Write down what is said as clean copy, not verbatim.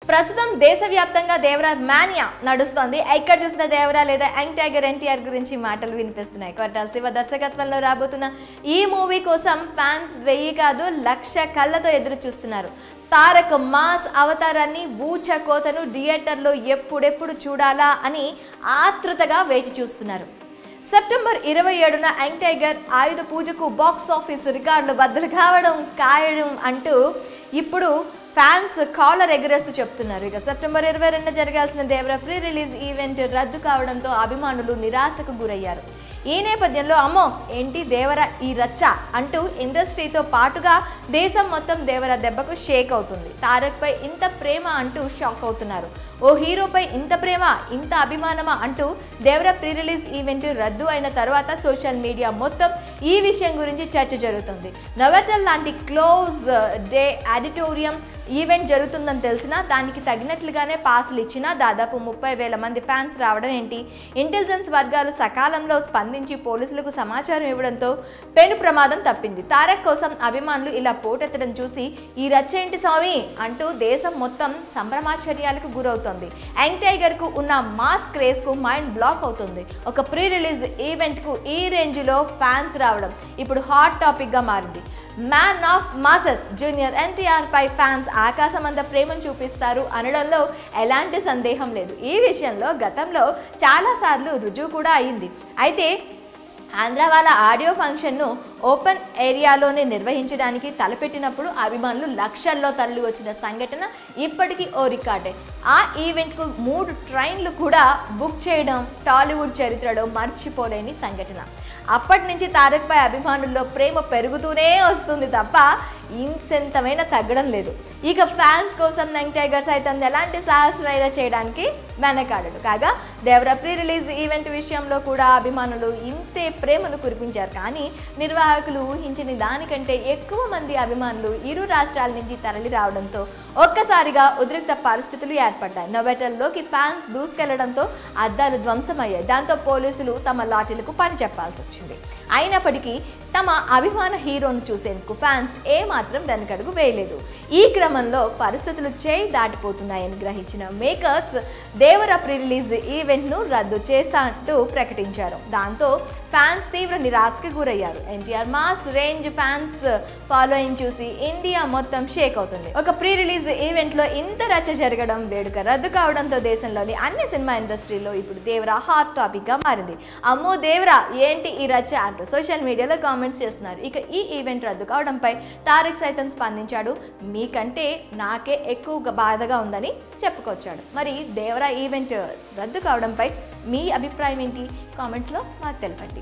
ప్రస్తుతం దేశవ్యాప్తంగా దేవరా మానియా నడుస్తోంది. ఎక్కడ చూసిన దేవరా లేదా యంగ్ టైగర్ ఎన్టీఆర్ గురించి మాటలు వినిపిస్తున్నాయి. కొట్టాల శివ దర్శకత్వంలో రాబోతున్న ఈ మూవీ కోసం ఫ్యాన్స్ 1000 కాదు 1,00,000 కళ్ళతో ఎదురు చూస్తున్నారు. తారక్ మాస్ అవతారాన్ని ఊచ కోతను థియేటర్లో ఎప్పుడెప్పుడు చూడాలా అని ఆతృతగా వేచి చూస్తున్నారు. సెప్టెంబర్ 27న యంగ్ టైగర్ ఆయుధ పూజకు బాక్స్ ఆఫీస్ రికార్డులు బద్దలు కావడం ఖాయం అంటూ ఇప్పుడు ఫ్యాన్స్ కాలర్ ఎగరేస్తూ చెప్తున్నారు. ఇక సెప్టెంబర్ 22న జరగాల్సిన దేవరా ప్రీ రిలీజ్ ఈవెంట్ రద్దు కావడంతో అభిమానులు నిరాశకు గురయ్యారు. ఈ నేపథ్యంలో అమ్మో ఏంటి దేవరా ఈ రచ్చ అంటూ ఇండస్ట్రీతో పాటుగా దేశం మొత్తం దేవరా దెబ్బకు షేక్ అవుతుంది. తారక్ పై ఇంత ప్రేమ అంటూ షాక్ అవుతున్నారు. ఓ హీరోపై ఇంత ప్రేమ ఇంత అభిమానమా అంటూ దేవరా ప్రీ రిలీజ్ ఈవెంట్ రద్దు అయిన తర్వాత సోషల్ మీడియా మొత్తం ఈ విషయం గురించి చర్చ జరుగుతుంది. నోవాటెల్ లాంటి క్లోజ్ డే ఆడిటోరియం ఈవెంట్ జరుగుతుందని తెలిసినా దానికి తగినట్లుగానే పాసులు ఇచ్చినా దాదాపు 30,000 మంది ఫ్యాన్స్ రావడం ఏంటి? ఇంటెలిజెన్స్ వర్గాలు సకాలంలో స్పందించి పోలీసులకు సమాచారం ఇవ్వడంతో పెను ప్రమాదం తప్పింది. తారక్ కోసం అభిమానులు ఇలా పోటెత్తడం చూసి ఈ రచ్చేంటి స్వామి అంటూ దేశం మొత్తం సంభ్రమాచర్యాలకు గురవుతోంది. యంగ్ టైగర్ కు ఉన్న మాస్ క్రేజ్ కు మైండ్ బ్లాక్ అవుతుంది. ఒక ప్రీ రిలీజ్ ఈవెంట్ కు ఈ రేంజ్ లో ఫ్యాన్స్ రావడం ఇప్పుడు హాట్ టాపిక్ గా మారింది. Man of masses junior NTR పై ఫ్యాన్స్ ఆకాశమంత ప్రేమను చూపిస్తారు అనడంలో ఎలాంటి సందేహం లేదు. ఈ విషయంలో గతంలో చాలాసార్లు రుజువు కూడా అయింది. అయితే ఆంధ్ర వాళ్ళ ఆడియో ఫంక్షన్ను ఓపెన్ ఏరియాలోనే నిర్వహించడానికి తలపెట్టినప్పుడు అభిమానులు లక్షల్లో తరలి వచ్చిన సంఘటన ఇప్పటికీ ఓ రికార్డే. ఆ ఈవెంట్కు 3 ట్రైన్లు కూడా బుక్ చేయడం టాలీవుడ్ చరిత్రలో మర్చిపోలేని సంఘటన. అప్పటి నుంచి తారక్ పై అభిమానుల్లో ప్రేమ పెరుగుతూనే వస్తుంది తప్ప ఇంకెంతమైనా తగ్గడం లేదు. ఇక ఫ్యాన్స్ కోసం యంగ్ టైగర్ సైతం ఎలాంటి సాహసమైనా చేయడానికి వెనకాడడు. కాగా దేవరా ప్రీ రిలీజ్ ఈవెంట్ విషయంలో కూడా అభిమానులు ఇంతే ప్రేమను కురిపించారు. కానీ నిర్వాహకులు ఊహించిన దానికంటే ఎక్కువ మంది అభిమానులు ఇరు రాష్ట్రాల నుంచి తరలి రావడంతో ఒక్కసారిగా ఉద్రిక్త పరిస్థితులు ఏర్పడ్డాయి. నోవాటెల్లోకి ఫ్యాన్స్ దూసుకెళ్లడంతో అద్దాలు ధ్వంసమయ్యాయి. దాంతో పోలీసులు తమ లాఠీలకు పని చెప్పాల్సి వచ్చింది. అయినప్పటికీ తమ అభిమాన హీరోను చూసేందుకు ఫ్యాన్స్ ఏమాత్రం వెనకడుగు వేయలేదు. ఈ క్రమంలో పరిస్థితులు చేయి దాటిపోతున్నాయని గ్రహించిన మేకర్స్ దేవరా ప్రీ రిలీజ్ ఈవెంట్ను రద్దు చేశాంటూ ప్రకటించారు. దాంతో ఫ్యాన్స్ తీవ్ర నిరాశకు గురయ్యారు. NTR mass range fans following చూసి ఇండియా మొత్తం షేక్ అవుతుంది. ఒక ప్రీ రిలీజ్ ఈవెంట్లో ఇంత రచ్చ జరగడం, వేడుక రద్దు కావడంతో దేశంలోని అన్ని సినిమా ఇండస్ట్రీలో ఇప్పుడు దేవరా హాట్ టాపిక్ గా మారింది. అమ్మో దేవరా ఏంటి ఈ రచ్చ అంటూ సోషల్ మీడియాలో కామెంట్స్ చేస్తున్నారు. ఇక ఈ ఈవెంట్ రద్దు కావడంపై తారక్ సైతం స్పందించాడు. మీకంటే నాకే ఎక్కువ బాధగా ఉందని చెప్పుకొచ్చాడు. మరి దేవరా ఈవెంట్ రద్దు కావడంపై మీ అభిప్రాయం ఏంటి? కామెంట్స్లో మాకు తెలపండి.